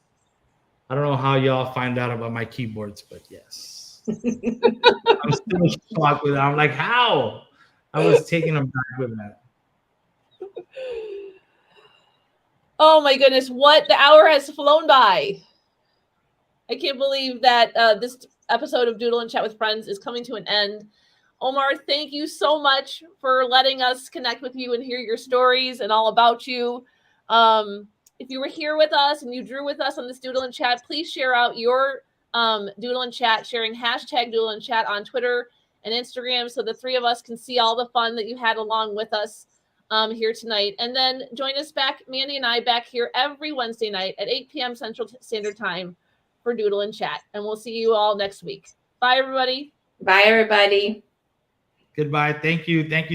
I don't know how y'all find out about my keyboards, but yes. I'm still shocked with it. I'm like, how? I was taken aback with that. Oh my goodness, the hour has flown by. I can't believe that this episode of Doodle and Chat with Friends is coming to an end. Omar, thank you so much for letting us connect with you and hear your stories and all about you. If you were here with us and you drew with us on this Doodle and Chat, please share out your Doodle and Chat, sharing hashtag Doodle and Chat on Twitter and Instagram, so the three of us can see all the fun that you had along with us here tonight. And then join us back, Mandi and I, back here every Wednesday night at 8 p.m. Central Standard Time for Doodle and Chat. And we'll see you all next week. Bye, everybody. Bye, everybody. Goodbye. Thank you. Thank you.